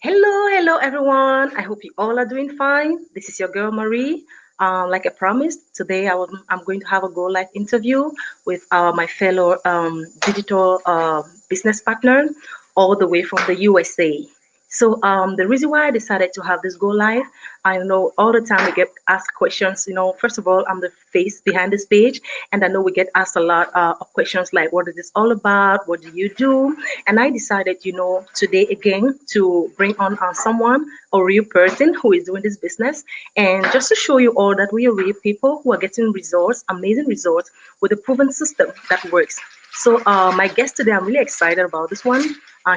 Hello everyone. I hope you all are doing fine. This is your girl Marie. Like I promised, today I'm going to have a go live interview with my fellow digital business partner all the way from the USA. So the reason why I decided to have this go live, I know all the time we get asked questions. First of all, I'm the face behind this page, and I know we get asked a lot of questions like, "What is this all about? What do you do?" And I decided, today again to bring on someone, a real person who is doing this business, and just to show you all that we are real people who are getting results, amazing results with a proven system that works. So my guest today, I'm really excited about this one.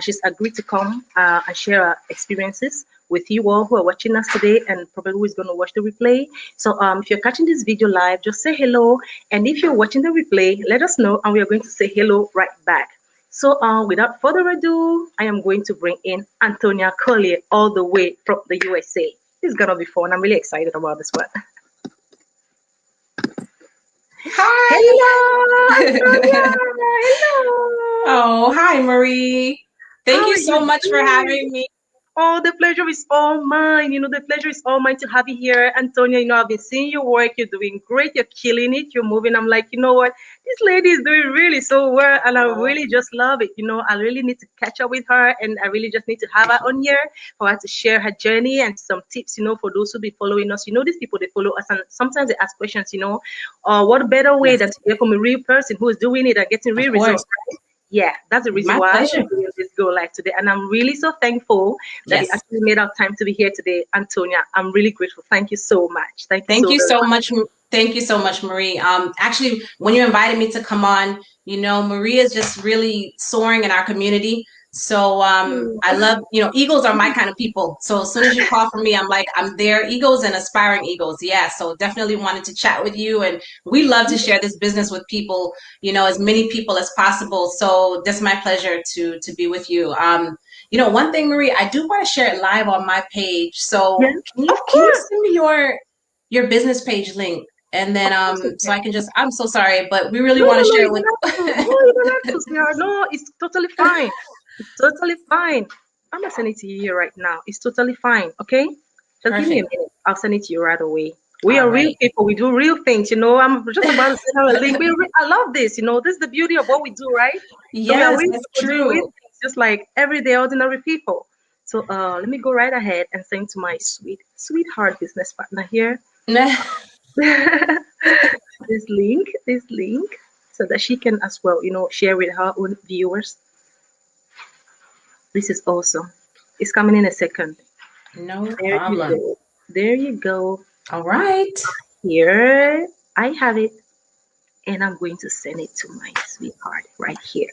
She's agreed to come and share her experiences with you all who are watching us today and probably who is going to watch the replay. So if you're catching this video live, just say hello. And if you're watching the replay, let us know and we are going to say hello right back. So without further ado, I am going to bring in Antonia Collier all the way from the USA. It's going to be fun. I'm really excited about this one. Hi. Hello, Antonia. Hello. Oh, hi, Marie. Thank you so much for having me. Oh, the pleasure is all mine. The pleasure is all mine to have you here, Antonia. I've been seeing your work. You're doing great. You're killing it. You're moving. I'm like, you know what? This lady is doing really so well, and I really just love it. I really need to catch up with her, and I really just need to have her on here for her to share her journey and some tips, for those who be following us. These people, they follow us, and sometimes they ask questions, what better way than to hear from a real person who is doing it and getting real results, right? Yeah, that's the reason why I'm doing this go live today. And I'm really so thankful that you actually made our time to be here today, Antonia. I'm really grateful. Thank you so much. Thank you so much. Thank you so much, Marie. Actually, when you invited me to come on, Marie is just really soaring in our community. So I love, Eagles are my kind of people. So as soon as you call for me, I'm like, I'm there. Eagles and aspiring Eagles. Yeah. So definitely wanted to chat with you. And we love to share this business with people, as many people as possible. So that's my pleasure to be with you. One thing, Marie, I do want to share it live on my page. So can you send me your business page link? And then so I can just, I'm so sorry, but we really want to share it with No, it's totally fine. It's totally fine. I'm gonna send it to you here right now. It's totally fine. Okay? Just give me a minute. I'll send it to you right away. We are real people. We do real things. I'm just about to send her a link. I love this. This is the beauty of what we do, right? Yes, that's true. Just like everyday ordinary people. So let me go right ahead and send to my sweetheart business partner here. this link, so that she can as well, share with her own viewers. This is awesome. It's coming in a second. No problem. There you go. All right. Here I have it, and I'm going to send it to my sweetheart right here.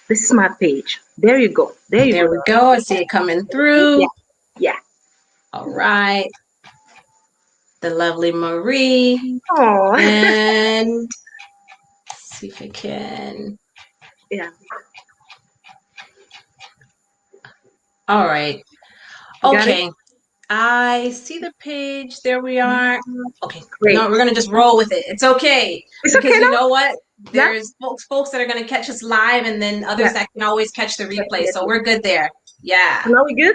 This is my page. There you go. There we go. I see it coming through. Yeah. All right. The lovely Marie. Oh. And see if I can. Yeah. All right. Okay. I see the page. There we are. Okay. Great. No, we're going to just roll with it. It's okay. Because you know what? There's folks that are going to catch us live and then others that can always catch the replay. So we're good there. Yeah. Now we good?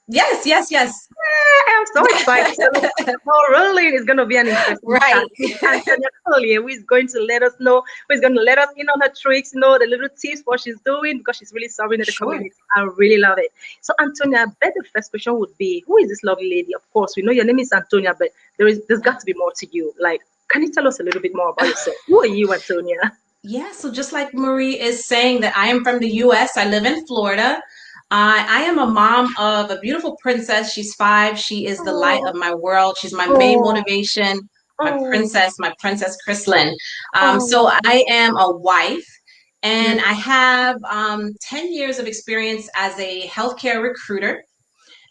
Yes. I'm so excited. Oh, rolling is going to be an interesting right. Antonia Collier, who is going to let us know, who is going to let us in on her tricks, the little tips, what she's doing, because she's really serving in the community. I really love it. So, Antonia, I bet the first question would be, who is this lovely lady? Of course, we know your name is Antonia, but there's got to be more to you. Like, can you tell us a little bit more about yourself? Who are you, Antonia? Yeah, so just like Marie is saying that I am from the U.S., I live in Florida. I am a mom of a beautiful princess. She's 5. She is the light of my world. She's my main motivation, my princess Chrislyn. So I am a wife, and I have 10 years of experience as a healthcare recruiter.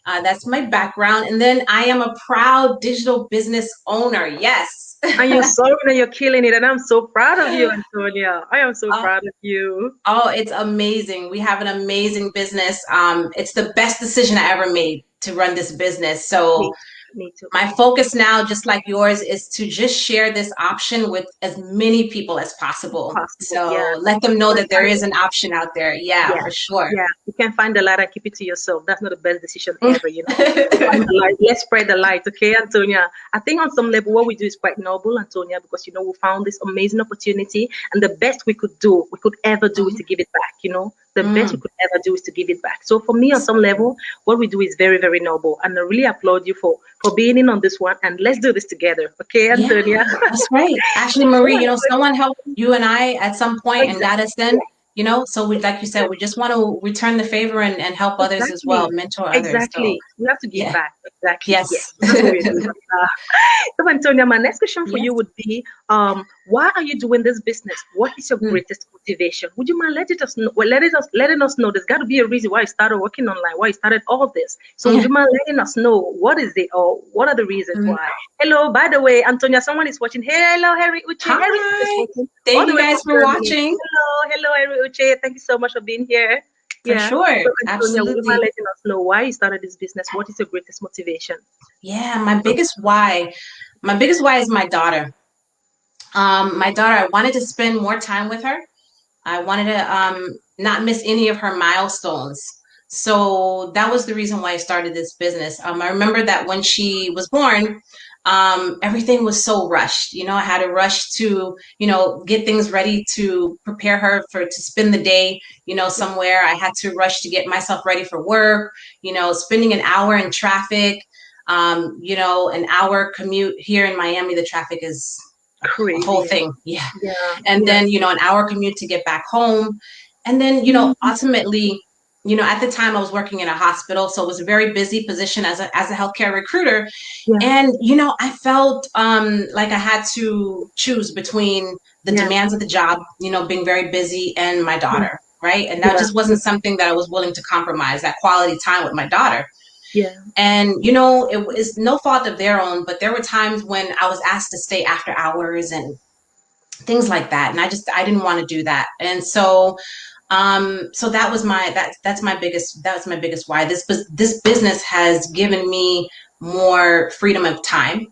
That's my background. And then I am a proud digital business owner. Yes. And you're so and you're killing it. And I'm so proud of you, Antonia. I am so proud of you. Oh, it's amazing. We have an amazing business. It's the best decision I ever made to run this business. So Me too. My focus now, just like yours, is to just share this option with as many people as possible. Possible. Yeah. So let them know Can't that there find is an option out there. Yeah, Yeah, for sure. yeah. You can find the light and keep it to yourself. That's not the best decision ever, you know. You find the light. Let's spread the light, okay, Antonia? I think on some level, what we do is quite noble, Antonia, because you know we found this amazing opportunity, and the best we could ever do, is to give it back. You know, the best we Mm. could ever do is to give it back. So for me, on some level, what we do is very, very noble, and I really applaud you for being in on this one. And let's do this together, okay, Yeah, Antonia? that's right. Actually, Marie, someone helped you and I at some point and got Exactly. us in, so we, like you said, we just want to return the favor and help others as well, Exactly. mentor others. So, Exactly. We have to give yeah, back. Exactly. Yes. yes. That's what we're doing. So, Antonia, my next question for Yes. you would be, why are you doing this business? What is your Mm. greatest motivation? Would you mind letting us know? There's got to be a reason why you started working online, why you started all this. So, would you mind letting us know what is it, or what are the reasons Mm. why? Hello, by the way, Antonia, someone is watching. Hello, Harry Uche. Harry is Hi. watching all Thank the you way guys from for Germany. watching. Hello, Harry Uche. Thank you so much for being here. For Yeah. sure. So, Antonia, would you mind Absolutely. letting us know why you started this business? What is your greatest motivation? Yeah, my biggest why is my daughter. My daughter, I wanted to spend more time with her. I wanted to not miss any of her milestones. So that was the reason why I started this business. I remember that when she was born, everything was so rushed. I had to rush to, get things ready to prepare her to spend the day, somewhere. I had to rush to get myself ready for work, spending an hour in traffic, an hour commute here in Miami. The traffic is a whole Crazy. thing. Yeah. Yeah. And Yeah. then, an hour commute to get back home. And then, Mhm. ultimately, at the time I was working in a hospital, so it was a very busy position as a healthcare recruiter. Yeah. And, I felt like I had to choose between the Yeah. demands of the job, being very busy, and my Yeah. daughter. Right. And that Yeah. just wasn't something that I was willing to compromise, that quality time with my daughter. Yeah. And, it was no fault of their own, but there were times when I was asked to stay after hours and things like that. And I didn't want to do that. And so that was my biggest why. This business has given me more freedom of time.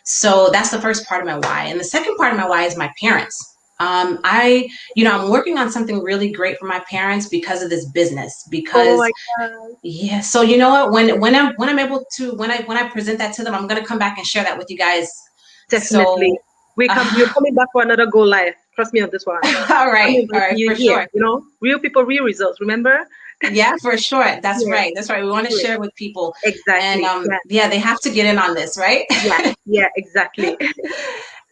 So that's the first part of my why. And the second part of my why is my parents. I'm working on something really great for my parents because of this business. Oh Because my God. yeah, so you know what? When I'm able to when I present that to them, I'm gonna come back and share that with you guys. Definitely. So, You're coming back for another go live. Trust me on this one. I'm all inviting right, you for here. sure. You know, real people, real results. Remember? Yeah, for sure. That's Yeah. right. That's right. We want to Great. share with people, and Exactly. Yeah. yeah, they have to get in on this, right? Yeah. Yeah. Exactly.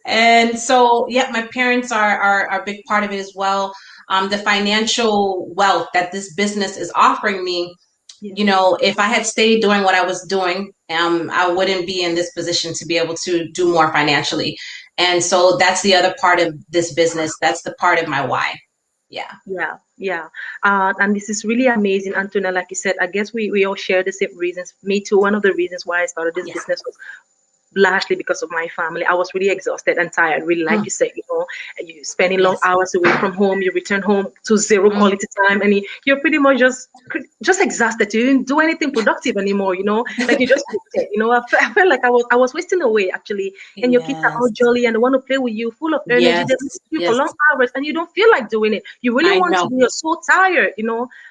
And so, yeah, my parents are a big part of it as well. The financial wealth that this business is offering me, Yeah. if I had stayed doing what I was doing, I wouldn't be in this position to be able to do more financially. And so that's the other part of this business. That's the part of my why. Yeah. Yeah, yeah. And this is really amazing, Antonia. Like you said, I guess we all share the same reasons. Me too. One of the reasons why I started this Yeah. business was largely because of my family. I was really exhausted and tired, really, like Mm. you said, you spending long Yes. hours away from home, you return home to zero Mm. quality time, and you're pretty much just exhausted. You didn't do anything productive anymore, like you just quit. I felt like I was wasting away actually. And your kids are all Yes. jolly and they want to play with you, full of energy. Yes. They listen to you for Yes. long hours, and you don't feel like doing it. You really I want to, know. but you're so tired.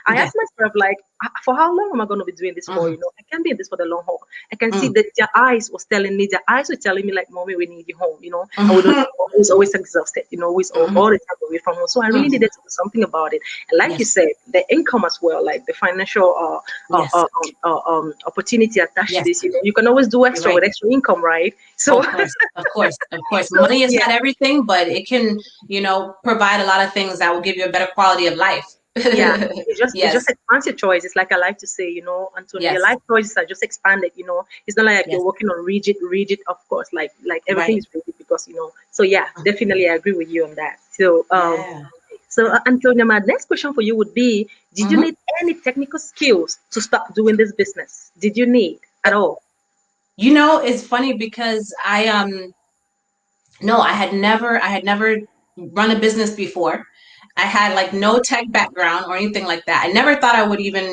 I Yes. asked myself, like, for how long am I going to be doing this for? Mm. I can't be in this for the long haul. I can see Mm. that their eyes were telling me, like, mommy, we need you home, and we don't, Mhm. always exhausted, always Mhm. all the time away from home. So I really Mm. needed to do something about it. And like you Yes. said, the income as well, like the financial Yes. opportunity attached to Yes. this, you can always do You're extra right. with extra income, right? So, Of course. Of course. Of course. so Money is yeah. not everything, but it can, provide a lot of things that will give you a better quality of life. Yeah, it just Yes. expands your choice. It's like I like to say, Antonio, your Yes. life choices are just expanded. It's not like Yes. you're working on rigid, of course, like everything Right. is rigid because. So yeah, definitely I agree with you on that. So Yeah. Antonio, my next question for you would be: did you Hmm. need any technical skills to start doing this business? Did you need at all? It's funny because no, I had never run a business before. I had like no tech background or anything like that. I never thought I would even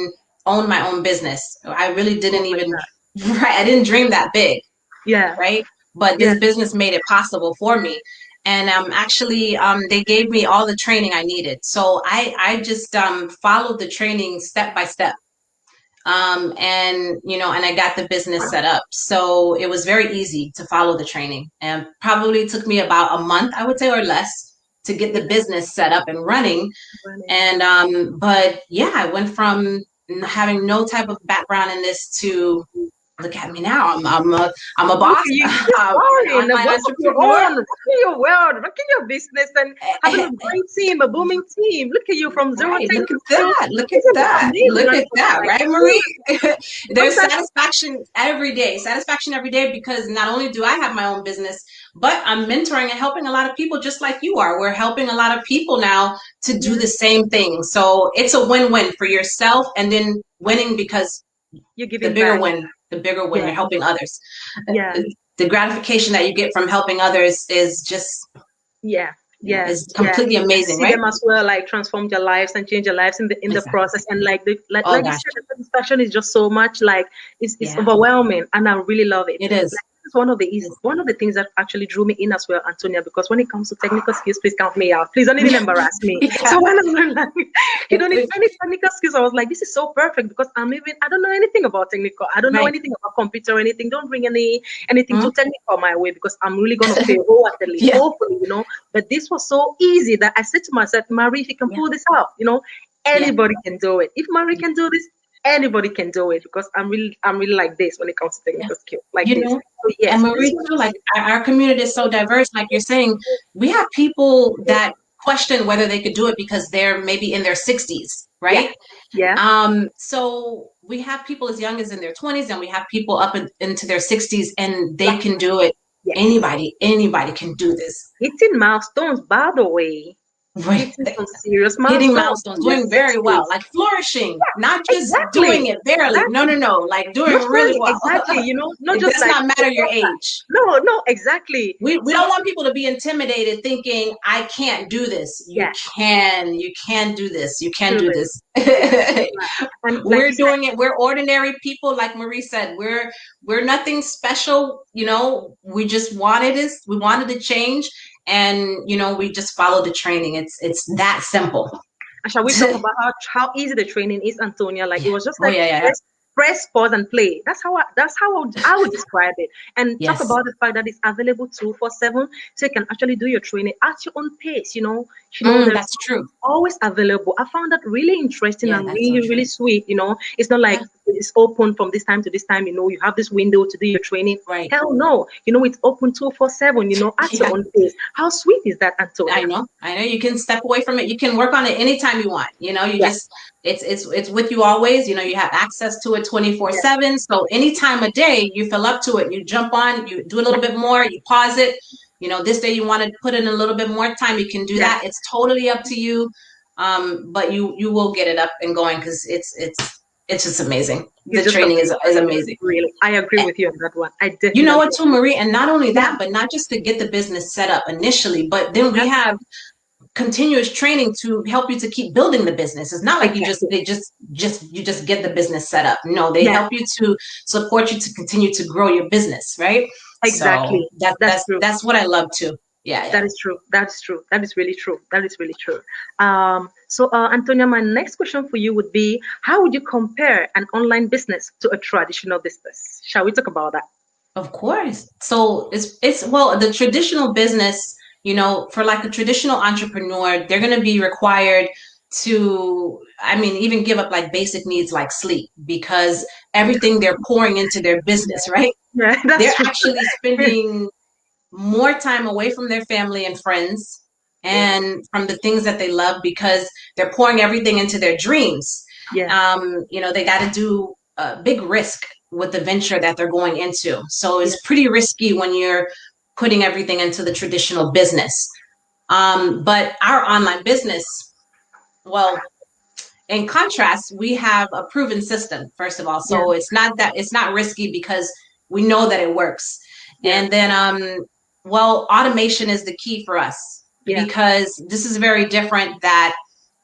own my own business. I really didn't Oh my even God. right, I didn't dream that big, Yeah. right? But Yeah. this business made it possible for me. And actually, they gave me all the training I needed. So I just followed the training step by step. And and I got the business set up. So it was very easy to follow the training, and probably took me about a month, I would say, or less, to get the business set up and running. Running. And but yeah, I went from having no type of background in this to look at me now. I'm a Look boss. at you, I'm an fine. A online boss of your entrepreneur. own, rocking your world, rocking your business, and having a great team, a booming team. Look at you from zero Right, look at technical skills. that. Look at Isn't that that. amazing, Look at Antonia? that, Like, right, Marie? seriously, There's sometimes, satisfaction every day. Satisfaction every day because not only do I have my own business, but I'm mentoring and helping a lot of people just like you are. We're helping a lot of people now to do yeah, the same thing. So it's a win-win for yourself and then winning because you're the giving bigger back. win, the bigger win, Yeah, you're helping others. yeah. The gratification that you get from helping others is just, Yeah, yeah, is yeah. completely And amazing, see right? them as well, like transform their lives and change their lives in the Exactly. process. And like the Oh like you gosh. said, the satisfaction is just so much. Like it's Yeah, overwhelming, and I really love it. it is. Like this is one of the It is. one of the things that actually drew me in as well, Antonia. Because when it comes to technical skills, please count me out. Please don't even embarrass me. Yeah. So when I was like, you don't need any technical skills, I was like, this is so perfect because I don't know anything about technical. I don't know Right. anything about computer or anything. Don't bring anything Hmm? too technical my way because I'm really gonna fail wholeheartedly. Yeah. Hopefully, but this was so easy that I said to myself, Marie, if you can Yeah. pull this out, Yeah. anybody can do it. If Marie can do this, anybody can do it because I'm really like this when it comes to Yeah. technical skills, like You this. know, So and yes, this Marie one too, like our community is so diverse, like you're saying, we have people that question whether they could do it because they're maybe in their 60s, yeah, right? yeah, So we have people as young as in their 20s, and we have people into their 60s, and they like can do it. yes. Anybody can do this. Hitting milestones, by the way, Right. hitting some serious Hitting milestones milestones, in the doing very well, 60s. like flourishing, not just doing Exactly. it barely. No, Exactly. no, no, like doing Not really barely, well. exactly, not It just does like not matter your age. no, no, exactly. We So don't want people to be intimidated thinking I can't do this. yeah, You can do this. You can do do this. this. Yeah. And like We're you said, doing it. We're ordinary people, like Marie said. We're nothing special. We just wanted to change, and we just follow the training. It's that simple. and shall we talk about how easy the training is, Antonia? Like it Yeah. was just Oh like yeah, yeah, yeah. press, pause, and play. That's how I would describe it. And talk Yes. about the fact that it's available 247, so you can actually do your training at your own pace. There's That's true. always available. I found that really interesting Yeah, and that's so really, true. really sweet. It's not like Yeah. it's open from this time to this time. You have this window to do your training. Right. Hell no. It's open 247. At your Yeah. own pace. How sweet is that, I Antonia? know. I know. You can step away from it. You can work on it anytime you want. You Yeah, just it's with you always. You have access to it yeah, 24/7. So any time of day you feel up to it, you jump on, you do a yeah, little bit more, you pause it. This day you want to put in a little bit more time, you can do yeah. that. It's totally up to you. But you will get it up and going because it's just amazing. You The just have training to is amazing. really. I agree with you on that one. I You know definitely. what, too, Marie? And not only Yeah, that, but not just to get the business set up initially, but then we yeah, have continuous training to help you to keep building the business. It's not like exactly. you just get the business set up. No, they Yeah, help you to support you to continue to grow your business, right? So exactly. That's true. that's what I love too. Yeah, yeah. That is true. That is true. That is really true. That is really true. So, Antonia, my next question for you would be: how would you compare an online business to a traditional business? Shall we talk about that? Of course. So it's well, the traditional business, for like a traditional entrepreneur, they're going to be required to, I mean, even give up like basic needs like sleep because everything they're pouring into their business, right? Yeah, that's They're true. actually spending more time away from their family and friends Yeah, and from the things that they love because they're pouring everything into their dreams. yeah, They got to do a big risk with the venture that they're going into. So yeah, it's pretty risky when you're putting everything into the traditional business. But our online business, well, in contrast, we have a proven system, first of all. yeah, So it's not risky because we know that it works. yeah, And then, well, automation is the key for us yeah, because this is very different that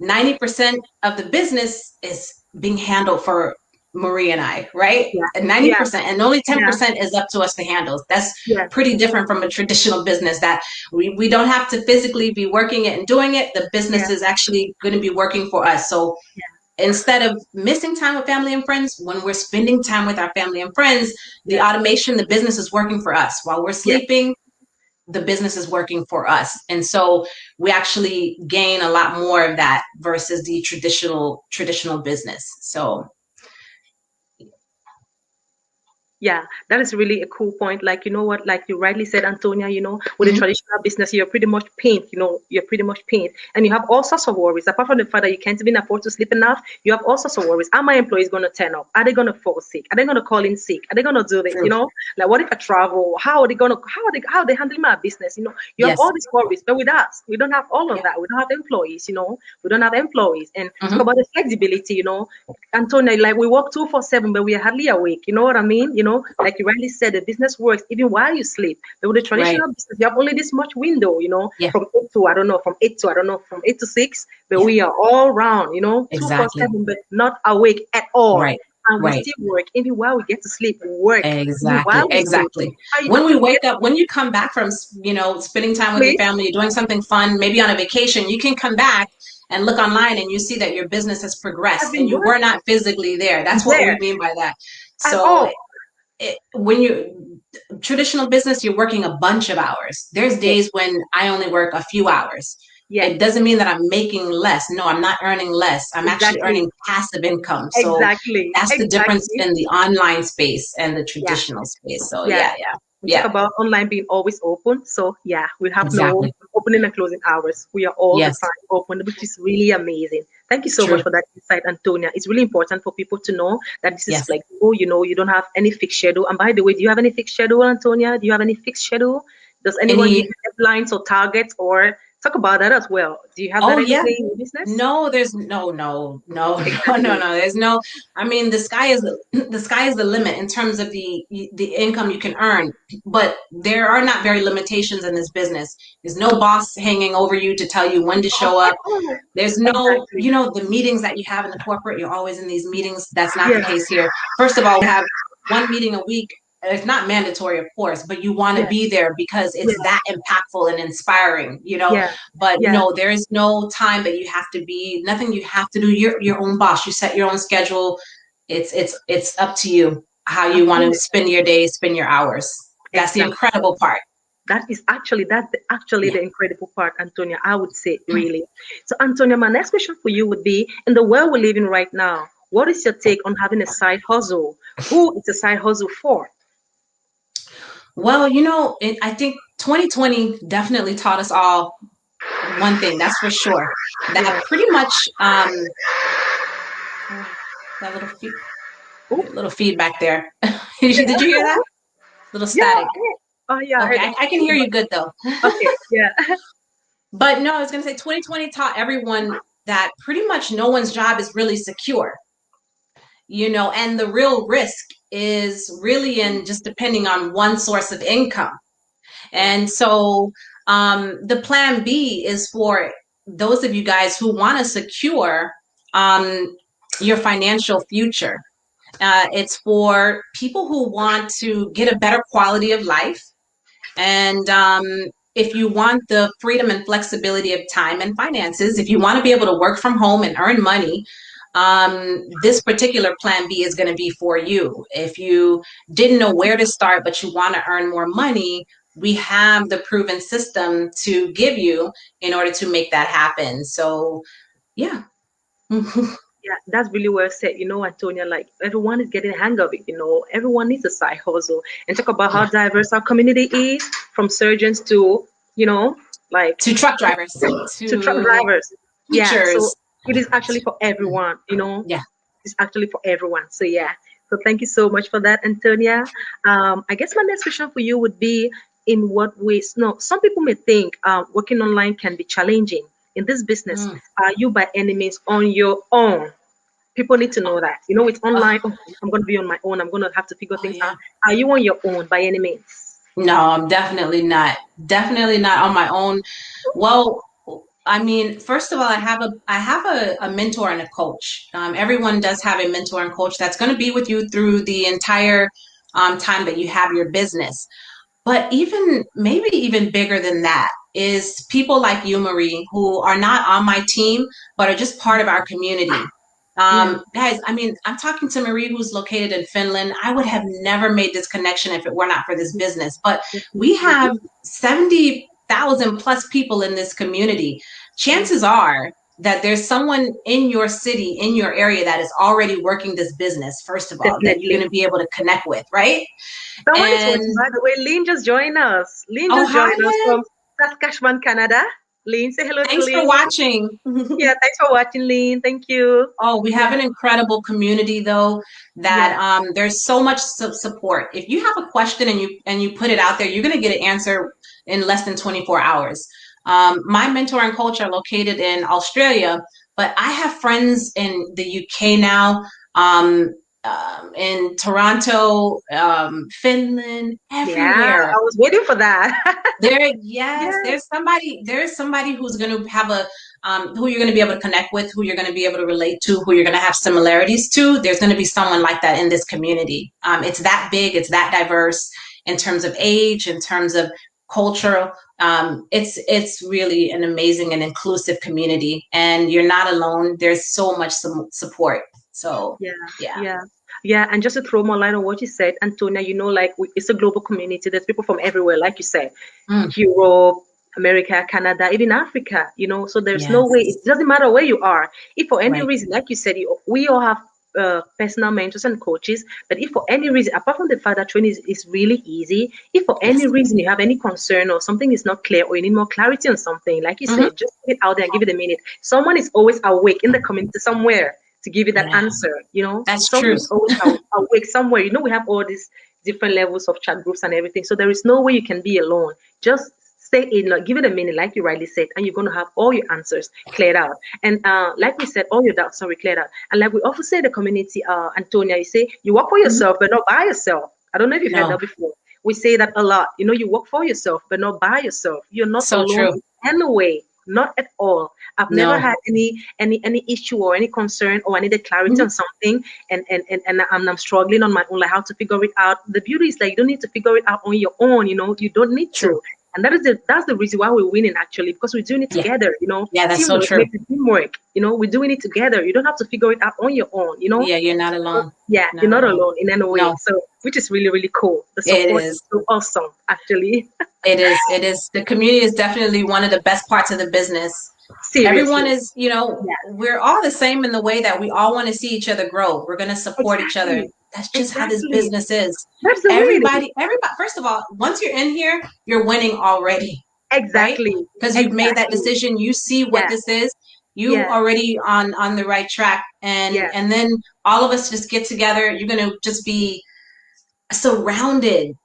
90% of the business is being handled for Marie and I, right? Yeah. And Yeah. 90%, and only Yeah. 10% is up to us to handle. That's Yeah. pretty different from a traditional business that we don't have to physically be working it and doing it. The business Yeah. is actually going to be working for us. So Yeah. instead of missing time with family and friends, when we're spending time with our family and friends, the Yeah. automation, the business is working for us. While we're Yeah. sleeping, the business is working for us. And so we actually gain a lot more of that versus the traditional business. So Yeah, that is really a cool point. Like, you know what, like you rightly said, Antonia, with the mhm, traditional business, you're pretty much paid, you're pretty much paid. And you have all sorts of worries. Apart from the fact that you can't even afford to sleep enough, you have all sorts of worries. Are my employees going to turn up? Are they going to fall sick? Are they going to call in sick? Are they going to do this? true. Like what if I travel? How are they handling my business? You have Yes. all these worries. But with us, we don't have all of Yeah. that. We don't have employees, we don't have employees. And talk Hmm. about the flexibility, Antonia, like we work 2-4-7, but we are hardly awake. You know what I mean? Like you rightly said, the business works even while you sleep. But with the Right. traditional business, you have only this much window, Yeah. from 8 to 6, but Yeah. we are all round, two, four, Exactly. seven, but not awake at all. Right. And we Right. still work even while we get to sleep. We work even Exactly. while we sleep. Exactly. How When we can you get wake up, when you come back from, spending time with your sleep? family, doing something fun, maybe on a vacation, you can come back and look online and you see that your business has I've progressed been and you were working not physically there. That's what we there mean by that. at So all. when you traditional business, you're working a bunch of hours. There's Yeah, days when I only work a few hours. yeah, It doesn't mean that I'm making less. No, I'm not earning less. I'm actually exactly, earning passive income. So exactly, that's the difference exactly. in the online space and the Yeah. traditional space. So Yeah. yeah, yeah, We talk yeah, about online being always open. So yeah, we have no exactly. opening and closing hours. We are all the Yes, time open, which is really amazing. Thank you so much true. for that insight, Antonia. It's really important for people to know that this is Yes. flexible. You don't have any fixed schedule. And by the way, do you have any fixed schedule, Antonia? Do you have any fixed schedule? Does anyone give Any, you deadlines or targets, or talk about that as well? Do you have that oh any yeah. way in your business? No, there's no. Exactly. There's no. I mean, the sky is the sky is the limit in terms of the income you can earn. But there are not very limitations in this business. There's no boss hanging over you to tell you when to show up. There's no, Exactly. the meetings that you have in the corporate. You're always in these meetings. That's not the Yeah. case here. First of all, we have one meeting a week. It's not mandatory, of course, but you want to Yeah. be there because Yeah. it's that impactful and inspiring. Yeah. But Yeah. no, there is no time that you have to be, nothing you have to do. You're your own boss. You set your own schedule. It's up to you how you want to spend your days, spend your hours. That's the Exactly. incredible part. That's actually Yeah. the incredible part, Antonia. I would say really. So, Antonia, my next question for you would be: in the world we're living right now, what is your take on having a side hustle? Who is a side hustle for? Well, I think 2020 definitely taught us all one thing, that's for sure. That Yeah. pretty much sorry, that Oh, little feedback there. Did you hear that? Little yeah. static. Oh, yeah. I Okay, heard I can hear you good though. okay. Yeah. But no, I was gonna say 2020 taught everyone that pretty much no one's job is really secure, and the real risk is really in just depending on one source of income. Yeah. And so the plan B is for those of you guys who want to secure your financial future. It's for people who want to get a better quality of life. And if you want the freedom and flexibility of time and finances, if you want to be able to work from home and earn money, this particular plan B is going to be for you. If you didn't know where to start, but you want to earn more money, we have the proven system to give you in order to make that happen. So, yeah. Yeah, that's really well said. Antonia, like everyone is getting a hang of it. Everyone needs a side hustle. And talk about how Yeah. diverse our community is, from surgeons to, you know, like To truck drivers, to truck to drivers. Yeah, so teachers. it is actually for everyone. Yeah. It's actually for everyone. So yeah. So thank you so much for that, Antonia. I guess my next question for you would be: in what ways? No, some people may think working online can be challenging. In this business, Mm. are you by any means on your own? People need to know that. It's Oh, online. Oh, I'm going to be on my own. I'm going to have to figure oh, things yeah. out. Are you on your own by any means? No, I'm definitely not. Definitely not on my own. Well, I mean, first of all, I have a mentor and a coach. Everyone does have a mentor and coach that's going to be with you through the entire time that you have your business. But even maybe even bigger than that is people like you, Marie, who are not on my team, but are just part of our community. Yeah, Guys, I mean, I'm talking to Marie, who's located in Finland. I would have never made this connection if it were not for this business. But we definitely. have 70,000 plus people in this community. Yeah, Chances are that there's someone in your city, in your area, that is already working this business, first of all, that you're going definitely. to be able to connect with, right? Someone is And watching, by the way. Lynn just joined us. Lynn oh, just hi, joined us Lynn. from Saskatchewan, Canada. Lynn, say hello to Thanks for Lynn. watching. Yeah, thanks for watching, Lynn. Thank you. Oh, we have Yeah, an incredible community though that yeah, there's so much support. If you have a question and you put it out there, you're going to get an answer in less than 24 hours. My mentor and coach are located in Australia, but I have friends in the UK now, in Toronto, Finland, yeah. everywhere. I was waiting for that. There, yes, Yeah, there's somebody who's going to have a, who you're going to be able to connect with, who you're going to be able to relate to, who you're going to have similarities to. There's going to be someone like that in this community. It's that big, it's that diverse in terms of age, in terms of culture. It's really an amazing and inclusive community, and you're not alone. There's so much support. So, yeah, yeah. yeah, yeah. And just to throw more light on what you said, Antonia, like it's a global community. There's people from everywhere, like you said, Mm, Europe, America, Canada, even Africa. So there's no way. yes, It doesn't matter where you are. If for any right. reason, like you said, we all have personal mentors and coaches. But if for any reason, apart from the fact that training is really easy, if for any Yes. reason you have any concern or something is not clear or you need more clarity on something, like you Hmm. said, just put it out there and give it a minute. Someone is always awake in the community somewhere to give you that Yeah, answer. that's Someone true. is always awake somewhere. We have all these different levels of chat groups and everything. So there is no way you can be alone. Just stay in, like, give it a minute, like you rightly said, and you're going to have all your answers cleared out. And like we said, all your doubts, sorry, cleared out. And like we often say in the community, Antonia, you say you work for Mhm. yourself, but not by yourself. I don't know if you've heard No, that before. We say that a lot. You work for yourself, but not by yourself. You're not so alone true. in any way, not at all. I've never No. had any issue or any concern or I needed clarity Mhm. on something and I'm struggling on my own, like how to figure it out. The beauty is like you don't need to figure it out on your own, you don't need True. to. And that's the reason why we're winning actually, because we're doing it Yeah. together, Yeah, that's so teamwork true. makes the teamwork, we're doing it together. You don't have to figure it out on your own. Yeah, you're not alone. Yeah, you're Not not alone. alone in any way. No, So which is really, really cool. The it support is is. so awesome, actually. It is. It is. The community is definitely one of the best parts of the business. Everyone Seriously. is, Yeah, we're all the same in the way that we all want to see each other grow. We're going to support each other. exactly. That's just how this Exactly. business is. That's the way it is. Everybody, first of all, once you're in here, you're winning already, right? Exactly. Because you've made that Exactly. decision. You see what Yeah. this is. You Yeah. already on the right track. Yeah. And then all of us just get together. You're going to just be surrounded,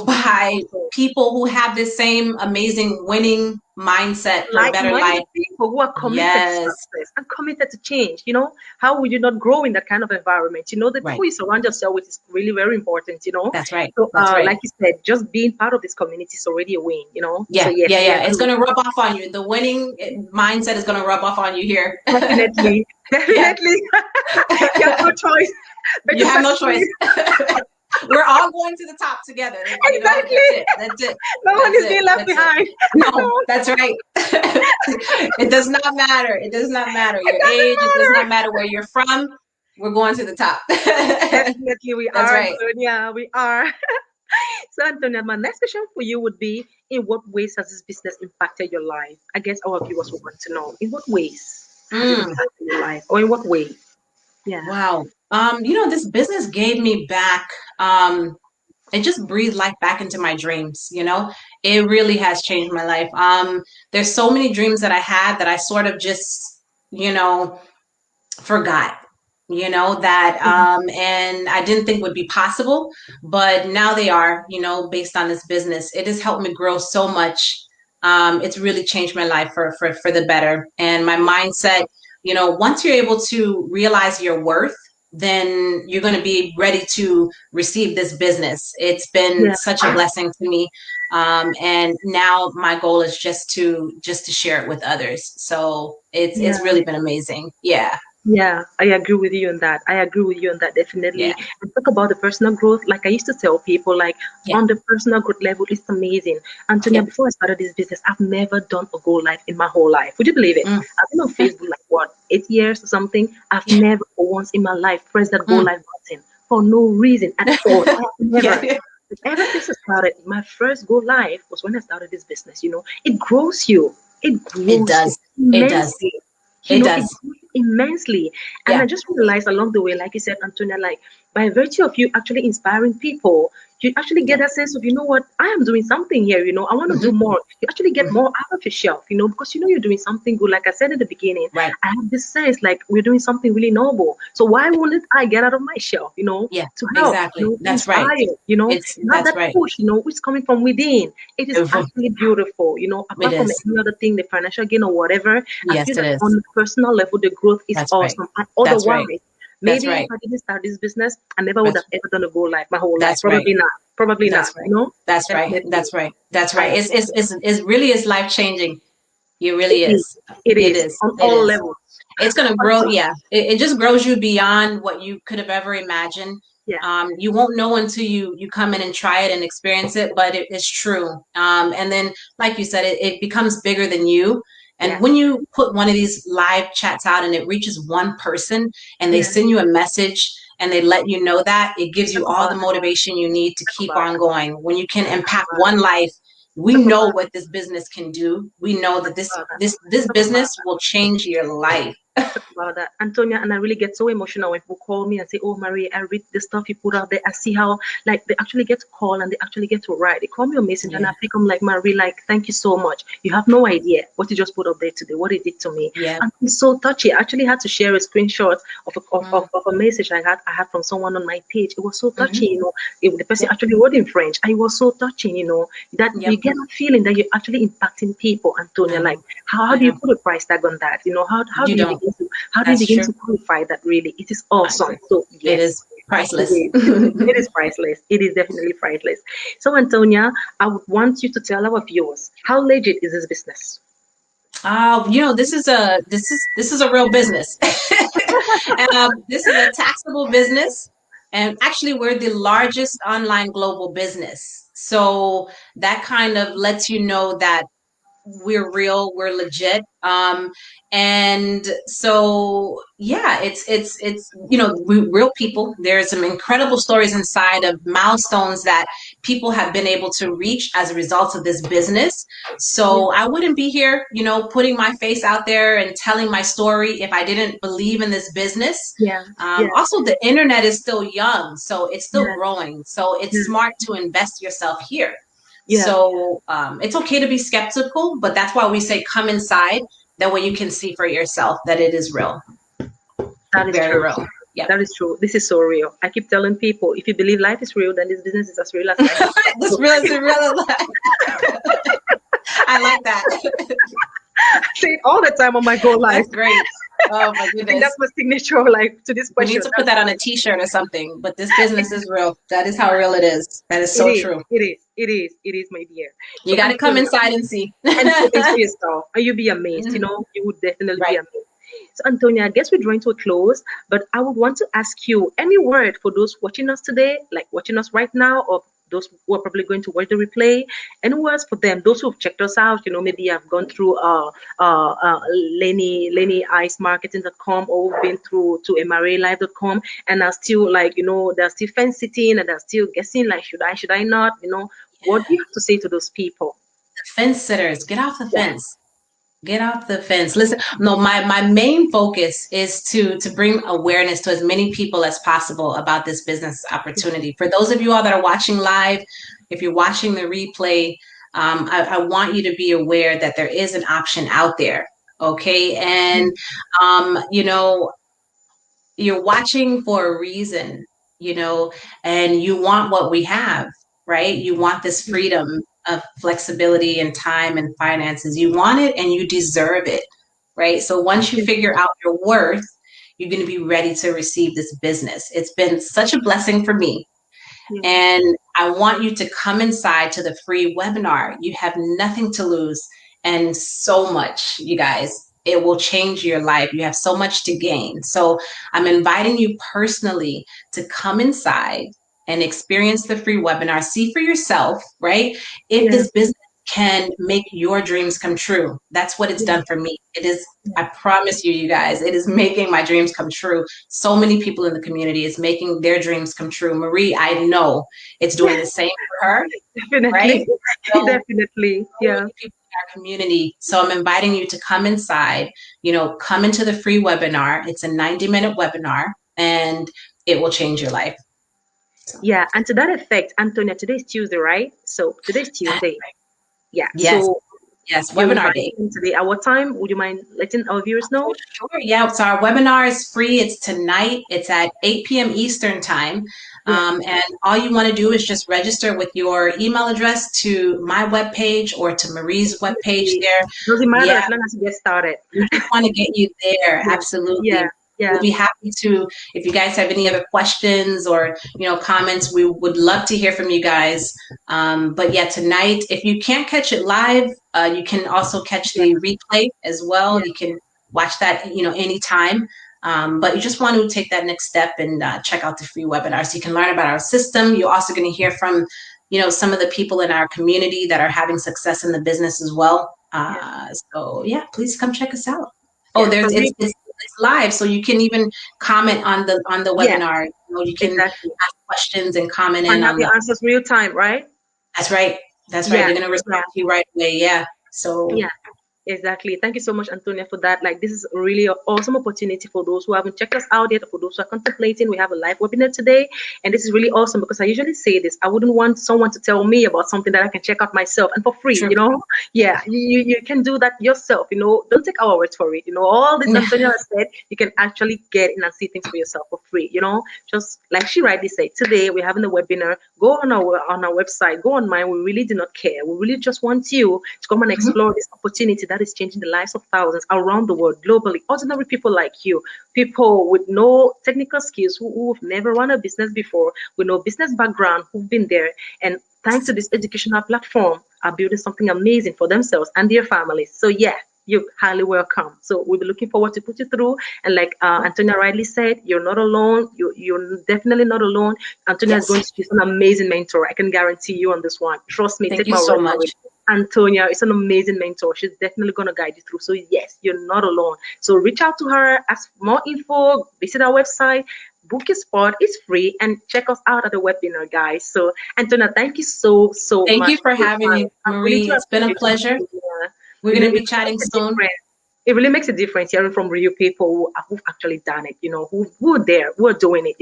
by Also, people who have this same amazing winning mindset for a better life. like-minded people who are committed to Yes. success and committed to change. How would you not grow in that kind of environment? The Right. people you surround yourself with is really very important. That's right. So, That's right. like you said, just being part of this community is already a win. So, Yeah. yeah, Yeah. we Yeah. It's agree. going to rub off on you. The winning mindset is going to rub off on you here. Definitely. Yeah. Definitely. You have no choice but You to have no choice. succeed. We're all going to the top together. Exactly. That's it. That's it. No one That's is it. being left That's it. behind. No, No, that's right. It does not matter. It does not matter it your doesn't age. It does not matter. matter where you're from. We're going to the top. Definitely, we That's are, right. Antonia. We are. So, Antonia, my next question for you would be: in what ways has this business impacted your life? I guess our viewers would want to know. In what ways has it Mm, impacted your life, or in what way? Yeah. wow. This business gave me back. It just breathed life back into my dreams. It really has changed my life. There's so many dreams that I had that I sort of just, you know, forgot, that and I didn't think would be possible, but now they are, based on this business. It has helped me grow so much. It's really changed my life for the better. And my mindset, once you're able to realize your worth, then you're going to be ready to receive this business. It's been Yeah. such a blessing to me. And now my goal is just to share it with others. So it's Yeah. really been amazing. Yeah. Yeah, I agree with you on that. I agree with you on that, Yeah. definitely. And talk about the personal growth. Like I used to tell people, like Yeah. on the personal growth level, it's amazing. Antonia, Yeah. before I started this business, I've never done a goal life in my whole life. Would you believe it? Mm. I've been on Mm. Facebook like what, 8 years or something. I've Yeah. never for once in my life pressed that goal Mm. life button for no reason at all. I have never. Yeah. But ever since I started, my first goal life was when I started this business. It grows you. It It grows you does. It does. immensely. It It does. grows immensely. And I Yeah. just realized along the way, like you said, Antonia, like by virtue of you actually inspiring people, you actually get Yeah. that sense of, you know what, I am doing something here, I want to do Hmm. more. You actually get Hmm. more out of yourself, because you're doing something good. Like I said at the beginning, Right. I have this sense like we're doing something really noble. So why wouldn't I get out of my shell, Yeah. to help, Exactly. to That's right. inspire, to have That's that right. push, which is coming from within. It is It actually beautiful, apart from is. any other thing, the financial gain or whatever. I Yes, feel it that is. on a personal level, the growth is That's right. awesome. And That's right. otherwise, That's maybe if right. I didn't start this business, I never would That's have ever done a goal life my whole life. that's right. Probably not. Probably not. That's right. That's right. Definitely. That's right. That's right. Right. It's really is life changing. It It really is. is. It It is is. on It all is. levels. It's going to grow. Also, Yeah. It just grows you beyond what you could have ever imagined. yeah, You won't know until you come in and try it and experience it, but it is true. And then, like you said, it becomes bigger than you. And yeah, when you put one of these live chats out and it reaches one person and they yeah. send you a message and they let you know that, it gives you Talk all about the that. motivation you need to Talk keep about on that. going. When you can Talk impact about one that. life, we Talk know about what this business can do. We know that that. this Talk about that. this this Talk about business will change your life. about that, Antonia, and I really get so emotional when people call me and say, "Oh, Marie, I read the stuff you put out there. I see how like they actually get to call and they actually get to write. They call me on Messenger and Yeah. I pick them like Marie, like thank you so much. You have no idea what you just put up there today, what it did to me, Yeah. and it's so touchy. I actually had to share a screenshot of Mm. of a message I had from someone on my page. It was so touchy, Hmm. The person Yep. actually wrote in French, and it was so touching, that you Yep. get a feeling that you're actually impacting people, Antonia. I Like know. how I do you know. put a price tag on that? How You do you don't. begin to how do you That's begin true. to qualify that really? It is I awesome. agree. So It yes, is it priceless. is. It is priceless. It is definitely priceless. So Antonia, I would want you to tell our viewers how legit is this business? This is a real business. This is a taxable business, and actually, we're the largest online global business. So that kind of lets you know that we're real, we're legit. And so yeah, it's we real people. There's some incredible stories inside of milestones that people have been able to reach as a result of this business. Yeah, So I wouldn't be here, putting my face out there and telling my story if I didn't believe in this business. yeah, yeah, Also, the internet is still young, so it's still yeah, growing. So it's yeah, smart to invest yourself here. yeah. So it's okay to be skeptical, but that's why we say come inside. That way you can see for yourself that it is real, That is very true. real. Yep. That is true. This is so real. I keep telling people, if you believe life is real, then this business is as real as life itself. This So real is real. I like that. I say it all the time on my Go Live. That's great. Oh my I think goodness. that's my signature, like to this We need question. to put that on a t-shirt or something, but this business is real. That is how real it is. That is It so is. true. It is. It is. It is, my dear. You So got to come Antonia, inside and see. and see things for yourself, and you'll be amazed. Mhm. You would definitely be Right. amazed. So Antonia, I guess we're drawing to a close, but I would want to ask you any word for those watching us today, like watching us right now, or those who are probably going to watch the replay. Any words for them? Those who've checked us out, maybe I've gone through lenny icemarketing.com, or we've been through to mralive.com, and are still like, they're still fence sitting and they're still guessing like, should I not? What do you have to say to those people? Fence sitters, get off the Yeah. fence. Get off the fence. Listen, no, my main focus is to bring awareness to as many people as possible about this business opportunity. For those of you all that are watching live, if you're watching the replay, I want you to be aware that there is an option out there. Okay. And, you're watching for a reason, and you want what we have, right? You want this freedom of flexibility and time and finances. You want it and you deserve it, right? So once you figure out your worth, you're going to be ready to receive this business. It's been such a blessing for me. Yeah. And I want you to come inside to the free webinar. You have nothing to lose and so much, you guys. It will change your life. You have so much to gain. So I'm inviting you personally to come inside and experience the free webinar. See for yourself, right? If Yeah. this business can make your dreams come true. That's what it's done for me. It is, I promise you, you guys, it is making my dreams come true. So many people in the community is making their dreams come true. Marie, I know it's doing the same for her, right? Definitely. So, Definitely. so Yeah. many people in our community. So I'm inviting you to come inside, come into the free webinar. It's a 90-minute webinar and it will change your life. So. Yeah. And to that effect, Antonia, today's Tuesday, right? So today's Tuesday. Yeah. Yes. So Yes. you're Webinar inviting day. him today. At what time? Would you mind letting our viewers know? Sure. Yeah. So our webinar is free. It's tonight. It's at 8 p.m. Eastern time. Yeah. And all you want to do is just register with your email address to my webpage or to Marie's webpage there. Doesn't matter Yeah. as long as you get started. We just want to get you there. Yeah. Absolutely. Yeah. Yeah. We'll be happy to, if you guys have any other questions or, comments, we would love to hear from you guys. But yeah, tonight, if you can't catch it live, you can also catch the replay as well. Yeah. You can watch that, anytime. But you just want to take that next step and check out the free webinar so you can learn about our system. You're also going to hear from, some of the people in our community that are having success in the business as well. So yeah, please come check us out. Oh, Yeah, for me, it's live, so you can even comment on the yeah, webinar. You can exactly. ask questions and comment And in have on your the. answers real time, right? That's right. That's right. Yeah, They're gonna respond yeah, to you right away. Yeah. So yeah. Exactly. Thank you so much, Antonia, for that. Like, this is really an awesome opportunity for those who haven't checked us out yet, or for those who are contemplating. We have a live webinar today, and this is really awesome because I usually say this. I wouldn't want someone to tell me about something that I can check out myself and for free. true. Yeah, you can do that yourself. Don't take our words for it. All this Antonia has said, you can actually get in and see things for yourself for free. Just like she rightly said, today we're having a webinar. Go on our website. Go on mine. We really do not care. We really just want you to come and explore this opportunity that is changing the lives of thousands around the world, globally. Ordinary people like you, people with no technical skills, who've never run a business before, with no business background, who've been there, and thanks to this educational platform, are building something amazing for themselves and their families. So yeah, you're highly welcome. So we'll be looking forward to put you through. And like Antonia rightly said, you're not alone. You're definitely not alone. Antonia is going to be an amazing mentor. I can guarantee you on this one. Trust me. Thank Take you my so word for much. it. Antonia is an amazing mentor. She's definitely going to guide you through. So yes, you're not alone. So reach out to her, ask for more info, visit our website, book your spot. It's free, and check us out at the webinar, guys. So Antonia, thank you so Thank much you for for your having time. me, I really Marie. do It's been a appreciate pleasure. you. We're You gonna know, it be chatting makes a soon. difference. It really makes a difference hearing from real people who've actually done it, who are there, who are doing it,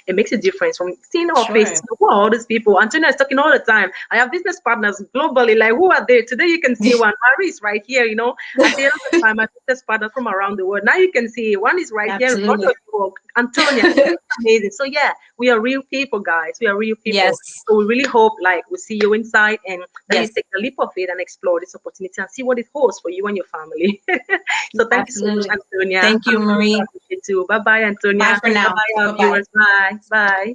It makes a difference from seeing our Sure. faces. Who are all these people? Antonia is talking all the time. I have business partners globally, like who are there? Today you can see one. Marie is right here, At the end of the time, my business partners from around the world. Now you can see one is right here in front Absolutely. of you. Antonia, it's amazing. So yeah, we are real people, guys. We are real people. Yes. So we really hope we see you inside and that you Yes. take the leap of faith and explore this opportunity and see what it holds for you and your family. So thank you so much, Absolutely. Antonia. Thank you, I really Marie. appreciate you. Bye bye, Antonia. Bye for Bye now. bye, our Bye-bye. viewers. Bye. Bye.